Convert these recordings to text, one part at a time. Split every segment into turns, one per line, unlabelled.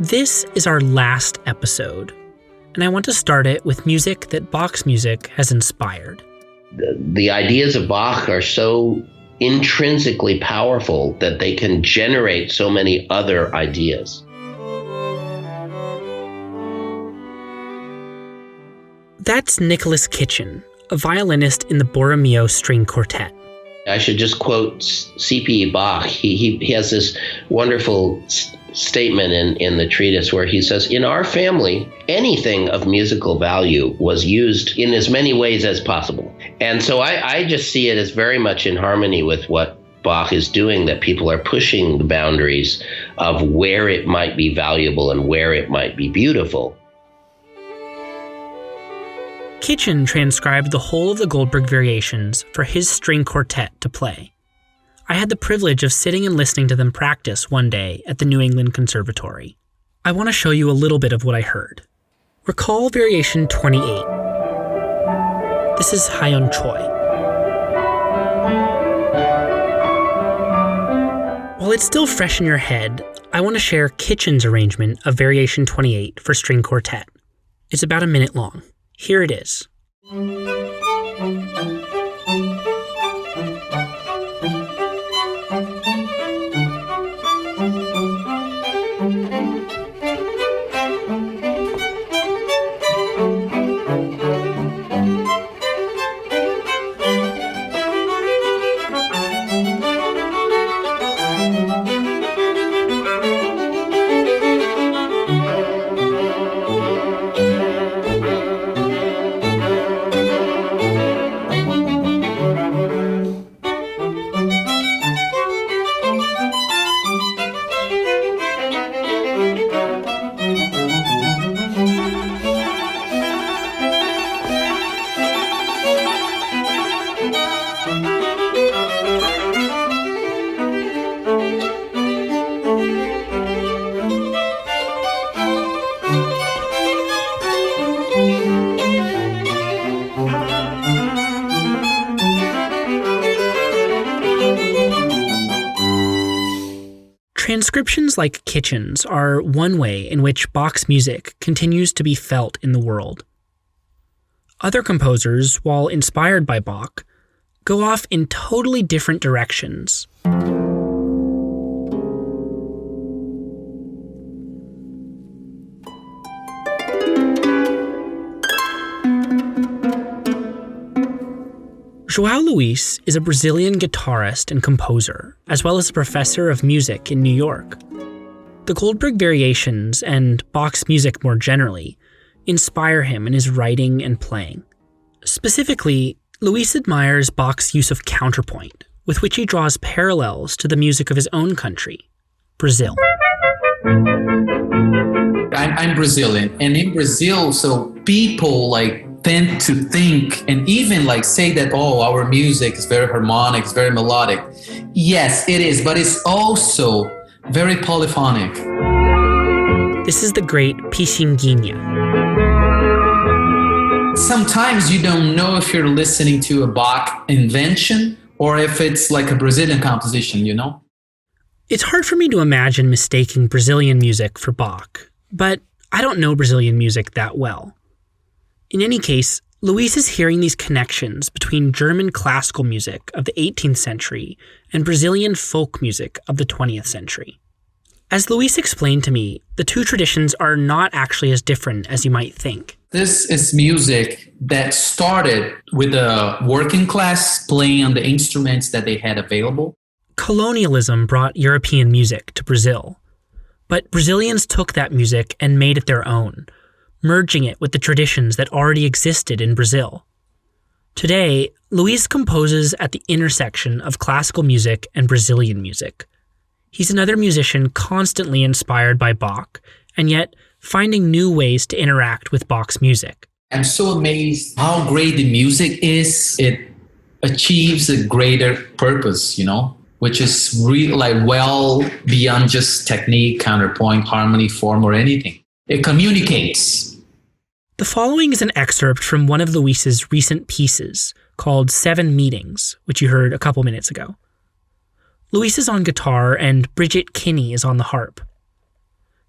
This is our last episode, and I want to start it with music that Bach's music has inspired.
The ideas of Bach are so intrinsically powerful that they can generate so many other ideas.
That's Nicholas Kitchen, a violinist in the Borromeo String Quartet.
I should just quote C.P. Bach. He has this wonderful statement in the treatise where he says, in our family, anything of musical value was used in as many ways as possible. And so I just see it as very much in harmony with what Bach is doing, that people are pushing the boundaries of where it might be valuable and where it might be beautiful.
Kitchen transcribed the whole of the Goldberg Variations for his string quartet to play. I had the privilege of sitting and listening to them practice one day at the New England Conservatory. I want to show you a little bit of what I heard. Recall Variation 28. This is Hie-Yon Choi. While it's still fresh in your head, I want to share Kitchen's arrangement of Variation 28 for string quartet. It's about a minute long. Here it is. Transcriptions like Kitchen's are one way in which Bach's music continues to be felt in the world. Other composers, while inspired by Bach, go off in totally different directions. João Luiz is a Brazilian guitarist and composer, as well as a professor of music in New York. The Goldberg Variations, and Bach's music more generally, inspire him in his writing and playing. Specifically, Luiz admires Bach's use of counterpoint, with which he draws parallels to the music of his own country, Brazil.
I'm Brazilian, and in Brazil, so people tend to think and even say that, our music is very harmonic, it's very melodic. Yes, it is, but it's also very polyphonic.
This is the great Pixinguinha.
Sometimes you don't know if you're listening to a Bach invention or if it's like a Brazilian composition, you know?
It's hard for me to imagine mistaking Brazilian music for Bach, but I don't know Brazilian music that well. In any case, Luiz is hearing these connections between German classical music of the 18th century and Brazilian folk music of the 20th century. As Luiz explained to me, the two traditions are not actually as different as you might think.
This is music that started with the working class playing on the instruments that they had available.
Colonialism brought European music to Brazil, but Brazilians took that music and made it their own, merging it with the traditions that already existed in Brazil. Today, Luiz composes at the intersection of classical music and Brazilian music. He's another musician constantly inspired by Bach, and yet finding new ways to interact with Bach's music.
I'm so amazed how great the music is. It achieves a greater purpose, which is really well beyond just technique, counterpoint, harmony, form, or anything. It communicates.
The following is an excerpt from one of Luiz's recent pieces called 7 Meetings, which you heard a couple minutes ago. Luiz is on guitar and Bridget Kinney is on the harp.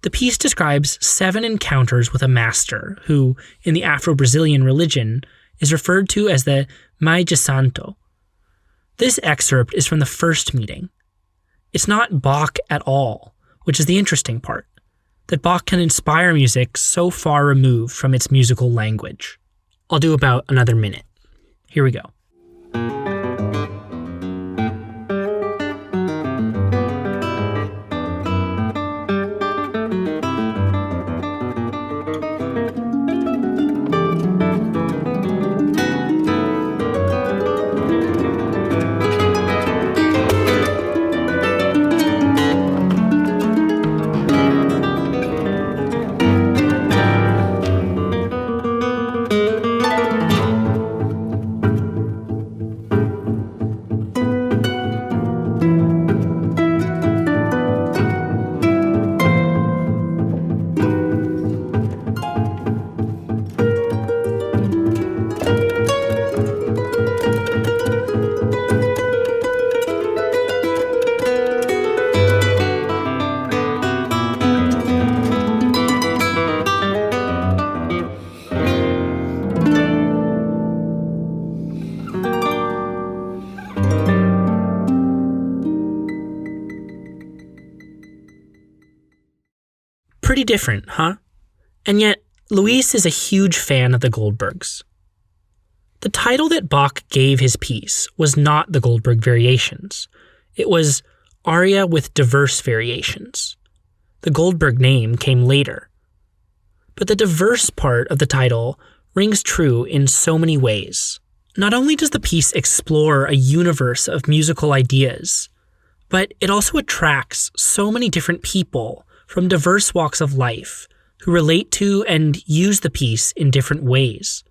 The piece describes 7 encounters with a master who, in the Afro-Brazilian religion, is referred to as the Mãe de Santo. This excerpt is from the first meeting. It's not Bach at all, which is the interesting part, that Bach can inspire music so far removed from its musical language. I'll do about another minute. Here we go. Pretty different, huh? And yet, Luiz is a huge fan of the Goldbergs. The title that Bach gave his piece was not the Goldberg Variations. It was Aria with Diverse Variations. The Goldberg name came later. But the diverse part of the title rings true in so many ways. Not only does the piece explore a universe of musical ideas, but it also attracts so many different people from diverse walks of life who relate to and use the piece in different ways.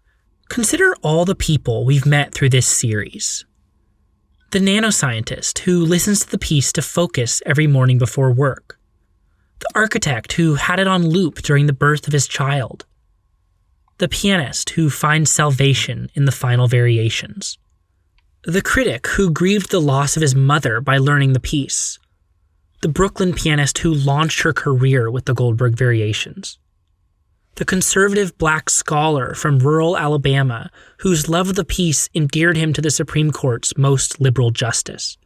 Consider all the people we've met through this series. The nanoscientist who listens to the piece to focus every morning before work. The architect who had it on loop during the birth of his child. The pianist who finds salvation in the final variations. The critic who grieved the loss of his mother by learning the piece. The Brooklyn pianist who launched her career with the Goldberg Variations. The conservative black scholar from rural Alabama whose love of the piece endeared him to the Supreme Court's most liberal justice.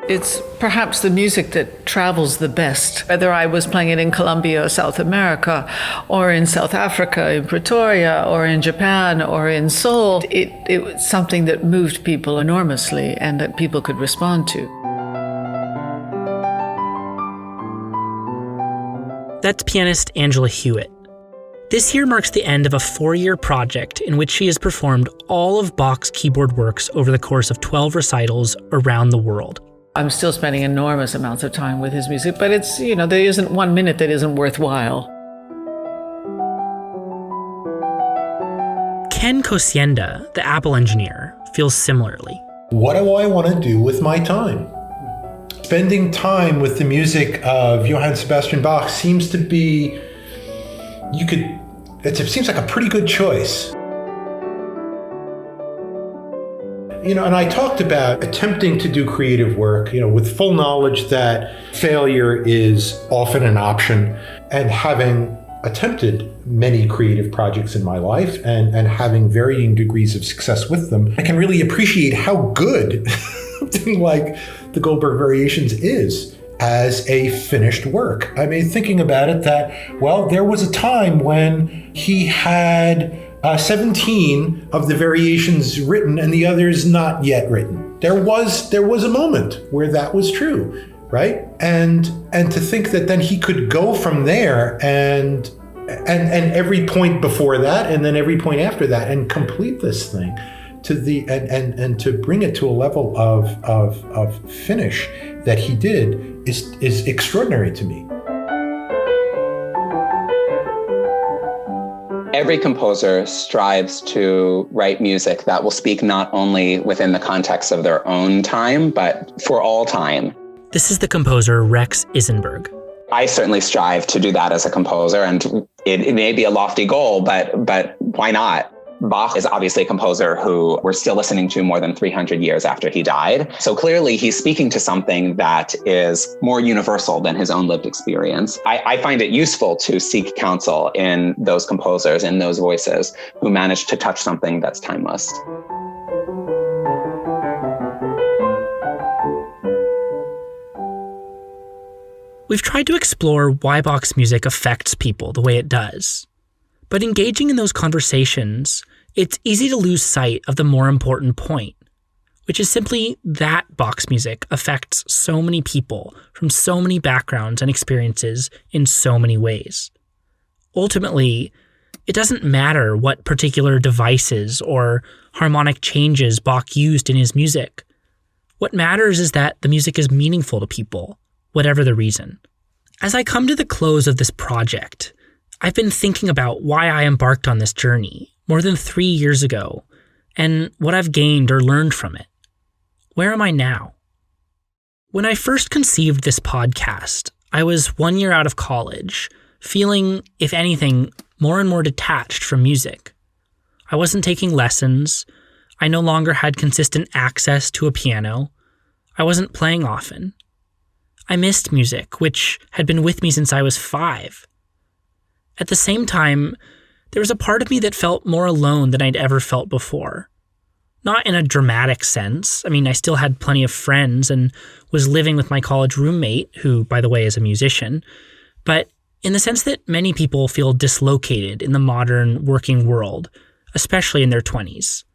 It's perhaps the music that travels the best. Whether I was playing it in Colombia or South America, or in South Africa, in Pretoria, or in Japan, or in Seoul, it was something that moved people enormously and that people could respond to.
That's pianist Angela Hewitt. This year marks the end of a 4-year project in which she has performed all of Bach's keyboard works over the course of 12 recitals around the world.
I'm still spending enormous amounts of time with his music, but it's, there isn't 1 minute that isn't worthwhile.
Ken Kocienda, the Apple engineer, feels similarly.
What do I want to do with my time? Spending time with the music of Johann Sebastian Bach seems to be, it seems like a pretty good choice. And I talked about attempting to do creative work, with full knowledge that failure is often an option, and having attempted many creative projects in my life and having varying degrees of success with them, I can really appreciate how good something like the Goldberg Variations is as a finished work. I mean, thinking about it that, there was a time when he had 17 of the variations written and the others not yet written. There was a moment where that was true, right? And to think that then he could go from there and every point before that and then every point after that and complete this thing and to bring it to a level of finish that he did is extraordinary to me.
Every composer strives to write music that will speak not only within the context of their own time, but for all time.
This is the composer Rex Isenberg.
I certainly strive to do that as a composer, and it may be a lofty goal, but why not? Bach is obviously a composer who we're still listening to more than 300 years after he died. So clearly he's speaking to something that is more universal than his own lived experience. I find it useful to seek counsel in those composers, in those voices who manage to touch something that's timeless.
We've tried to explore why Bach's music affects people the way it does. But engaging in those conversations, it's easy to lose sight of the more important point, which is simply that Bach's music affects so many people from so many backgrounds and experiences in so many ways. Ultimately, it doesn't matter what particular devices or harmonic changes Bach used in his music. What matters is that the music is meaningful to people, whatever the reason. As I come to the close of this project, I've been thinking about why I embarked on this journey more than 3 years ago and what I've gained or learned from it. Where am I now? When I first conceived this podcast, I was 1 year out of college, feeling, if anything, more and more detached from music. I wasn't taking lessons. I no longer had consistent access to a piano. I wasn't playing often. I missed music, which had been with me since I was 5. At the same time, there was a part of me that felt more alone than I'd ever felt before. Not in a dramatic sense. I mean, I still had plenty of friends and was living with my college roommate, who, by the way, is a musician, but in the sense that many people feel dislocated in the modern working world, especially in their 20s.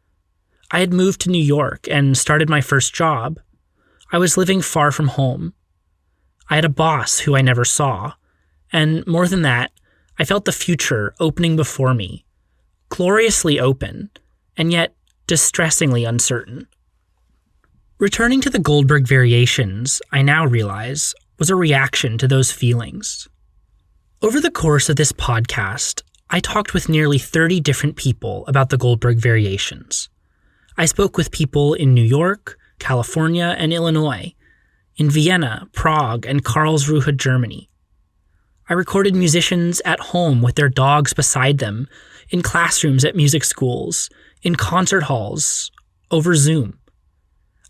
I had moved to New York and started my first job. I was living far from home. I had a boss who I never saw, and more than that, I felt the future opening before me, gloriously open, and yet distressingly uncertain. Returning to the Goldberg Variations, I now realize, was a reaction to those feelings. Over the course of this podcast, I talked with nearly 30 different people about the Goldberg Variations. I spoke with people in New York, California, and Illinois, in Vienna, Prague, and Karlsruhe, Germany. I recorded musicians at home with their dogs beside them, in classrooms at music schools, in concert halls, over Zoom.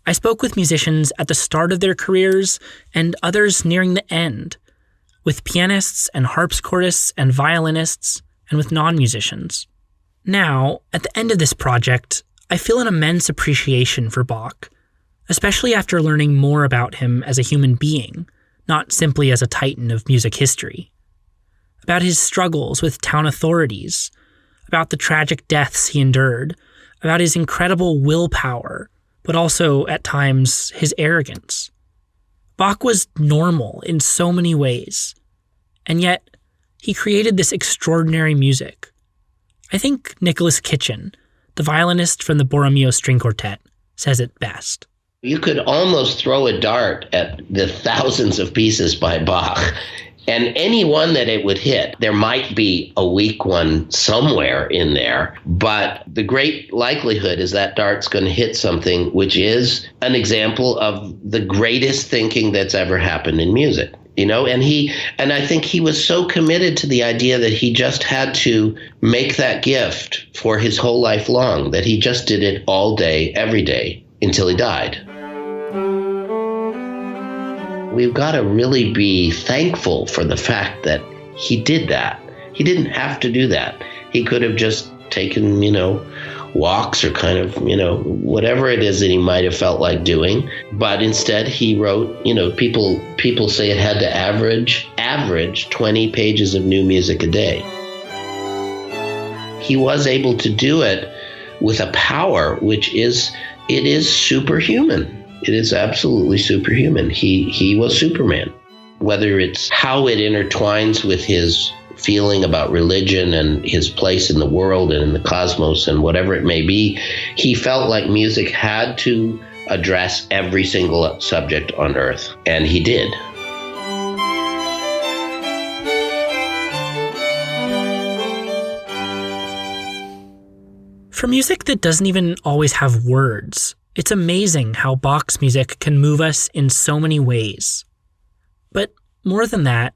I spoke with musicians at the start of their careers and others nearing the end, with pianists and harpsichordists and violinists, and with non-musicians. Now, at the end of this project, I feel an immense appreciation for Bach, especially after learning more about him as a human being, not simply as a titan of music history. About his struggles with town authorities, about the tragic deaths he endured, about his incredible willpower, but also, at times, his arrogance. Bach was normal in so many ways, and yet he created this extraordinary music. I think Nicholas Kitchen, the violinist from the Borromeo String Quartet, says it best.
You could almost throw a dart at the thousands of pieces by Bach, and any one that it would hit, there might be a weak one somewhere in there, but the great likelihood is that dart's going to hit something which is an example of the greatest thinking that's ever happened in music. And I think he was so committed to the idea that he just had to make that gift for his whole life long, that he just did it all day, every day, until he died. We've got to really be thankful for the fact that he did that. He didn't have to do that. He could have just taken, walks or kind of, whatever it is that he might have felt like doing. But instead he wrote, people say it had to average 20 pages of new music a day. He was able to do it with a power which is superhuman. It is absolutely superhuman. He was Superman. Whether it's how it intertwines with his feeling about religion and his place in the world and in the cosmos and whatever it may be, he felt like music had to address every single subject on earth, and he did.
For music that doesn't even always have words, it's amazing how Bach's music can move us in so many ways. But more than that,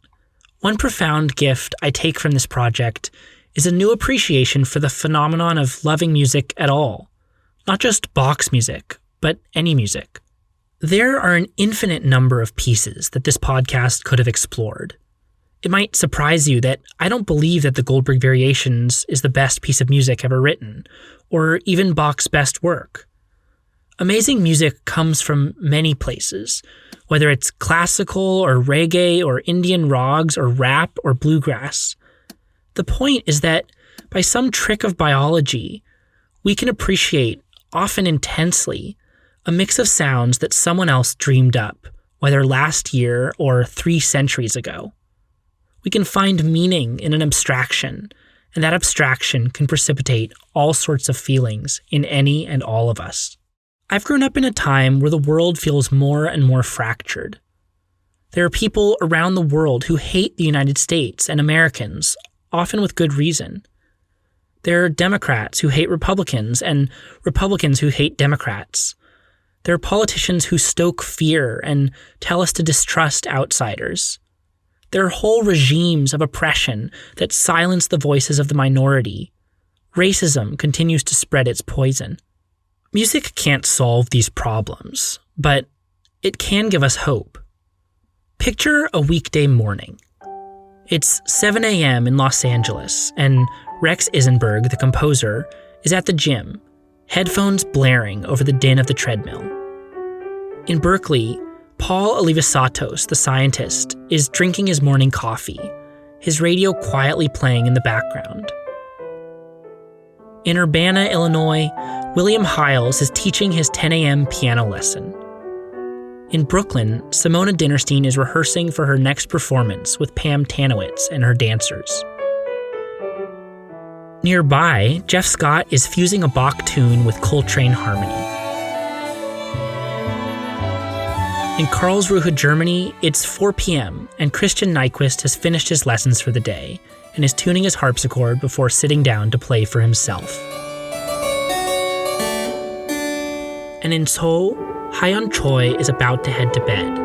one profound gift I take from this project is a new appreciation for the phenomenon of loving music at all, not just Bach's music, but any music. There are an infinite number of pieces that this podcast could have explored. It might surprise you that I don't believe that the Goldberg Variations is the best piece of music ever written, or even Bach's best work. Amazing music comes from many places, whether it's classical or reggae or Indian rags or rap or bluegrass. The point is that by some trick of biology, we can appreciate, often intensely, a mix of sounds that someone else dreamed up, whether last year or 3 centuries ago. We can find meaning in an abstraction, and that abstraction can precipitate all sorts of feelings in any and all of us. I've grown up in a time where the world feels more and more fractured. There are people around the world who hate the United States and Americans, often with good reason. There are Democrats who hate Republicans and Republicans who hate Democrats. There are politicians who stoke fear and tell us to distrust outsiders. There are whole regimes of oppression that silence the voices of the minority. Racism continues to spread its poison. Music can't solve these problems, but it can give us hope. Picture a weekday morning. It's 7 a.m. in Los Angeles, and Rex Isenberg, the composer, is at the gym, headphones blaring over the din of the treadmill. In Berkeley, Paul Alivisatos, the scientist, is drinking his morning coffee, his radio quietly playing in the background. In Urbana, Illinois, William Hiles is teaching his 10 a.m. piano lesson. In Brooklyn, Simona Dinnerstein is rehearsing for her next performance with Pam Tanowitz and her dancers. Nearby, Jeff Scott is fusing a Bach tune with Coltrane harmony. In Karlsruhe, Germany, it's 4 p.m., and Christian Nyquist has finished his lessons for the day and is tuning his harpsichord before sitting down to play for himself. And in Seoul, Hie-Yon Choi is about to head to bed,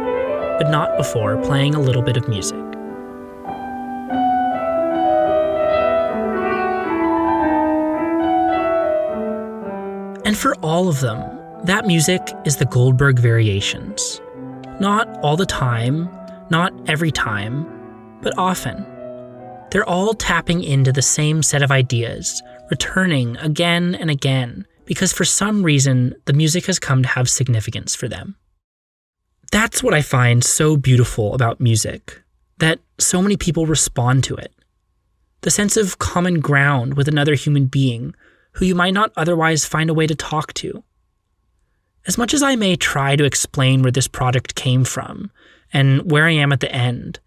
but not before playing a little bit of music. And for all of them, that music is the Goldberg Variations. Not all the time, not every time, but often. They're all tapping into the same set of ideas, returning again and again, because for some reason, the music has come to have significance for them. That's what I find so beautiful about music, that so many people respond to it. The sense of common ground with another human being who you might not otherwise find a way to talk to. As much as I may try to explain where this product came from and where I am at the end,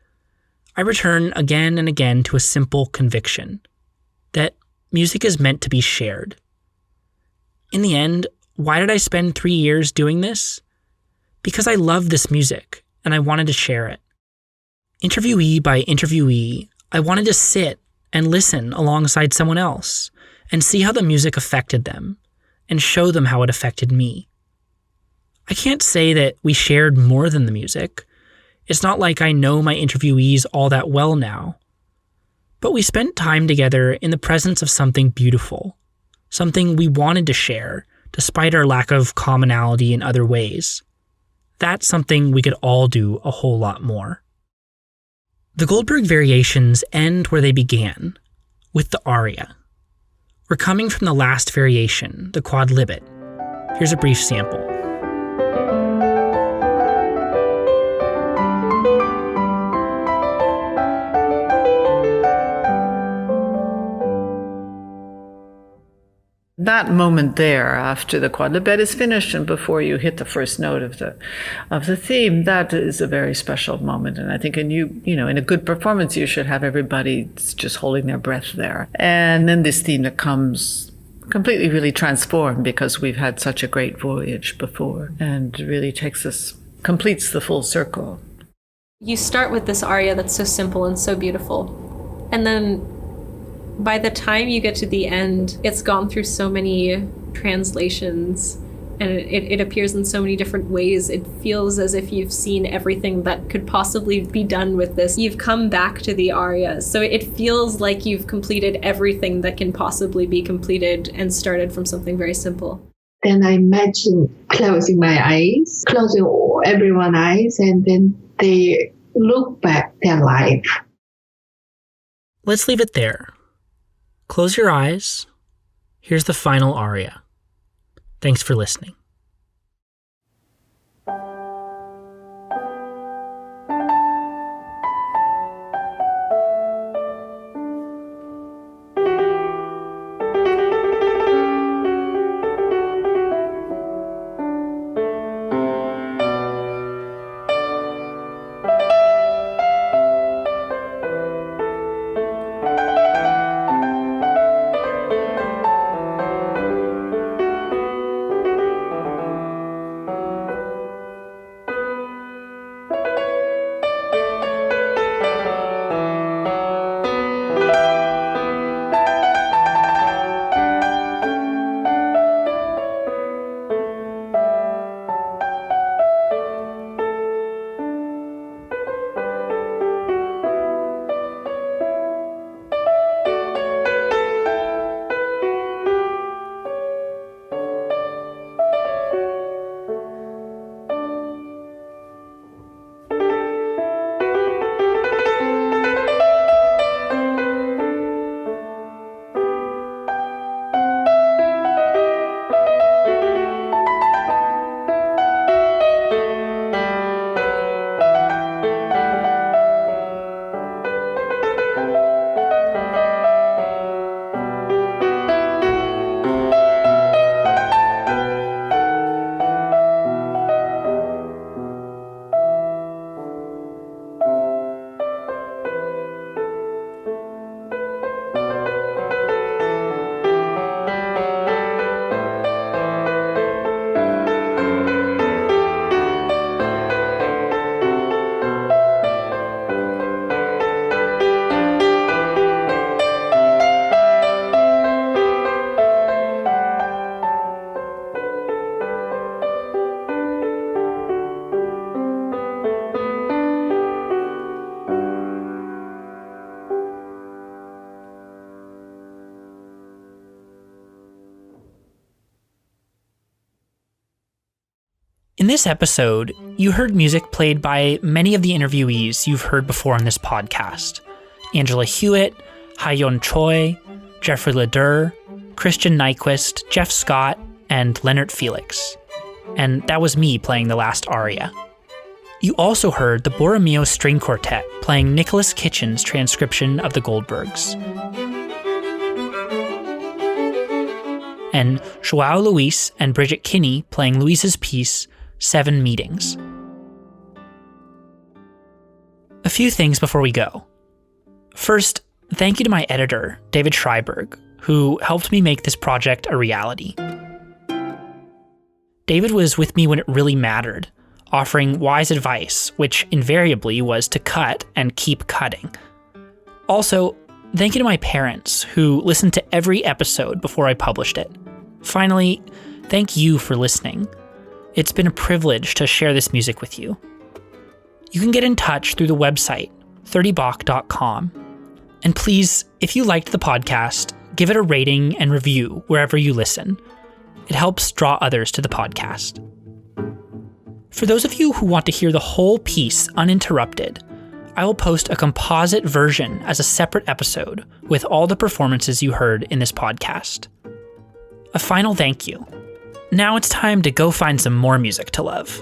I return again and again to a simple conviction that music is meant to be shared. In the end, why did I spend 3 years doing this? Because I love this music and I wanted to share it. Interviewee by interviewee, I wanted to sit and listen alongside someone else and see how the music affected them and show them how it affected me. I can't say that we shared more than the music. It's not like I know my interviewees all that well now. But we spent time together in the presence of something beautiful, something we wanted to share, despite our lack of commonality in other ways. That's something we could all do a whole lot more. The Goldberg Variations end where they began, with the Aria. We're coming from the last variation, the quadlibet. Here's a brief sample.
That moment there, after the quadlibet is finished and before you hit the first note of the theme, that is a very special moment. And I think in a good performance, you should have everybody just holding their breath there. And then this theme that comes completely really transformed because we've had such a great voyage before and really completes the full circle.
You start with this aria that's so simple and so beautiful. And then by the time you get to the end, it's gone through so many translations and it appears in so many different ways. It feels as if you've seen everything that could possibly be done with this. You've come back to the aria, so it feels like you've completed everything that can possibly be completed and started from something very simple.
Then I imagine closing my eyes, closing everyone's eyes, and then they look back their life.
Let's leave it there. Close your eyes. Here's the final aria. Thanks for listening. In this episode, you heard music played by many of the interviewees you've heard before on this podcast. Angela Hewitt, Hie-Yon Choi, Jeffrey Leder, Christian Nyquist, Jeff Scott, and Leonard Felix. And that was me playing the last aria. You also heard the Borromeo String Quartet playing Nicholas Kitchen's transcription of the Goldbergs. And João Luiz and Bridget Kinney playing Luiz's piece, 7 Meetings. A few things before we go. First, thank you to my editor, David Schreiberg, who helped me make this project a reality. David was with me when it really mattered, offering wise advice, which invariably was to cut and keep cutting. Also, thank you to my parents, who listened to every episode before I published it. Finally, thank you for listening. It's been a privilege to share this music with you. You can get in touch through the website, 30bach.com. And please, if you liked the podcast, give it a rating and review wherever you listen. It helps draw others to the podcast. For those of you who want to hear the whole piece uninterrupted, I will post a composite version as a separate episode with all the performances you heard in this podcast. A final thank you. Now it's time to go find some more music to love.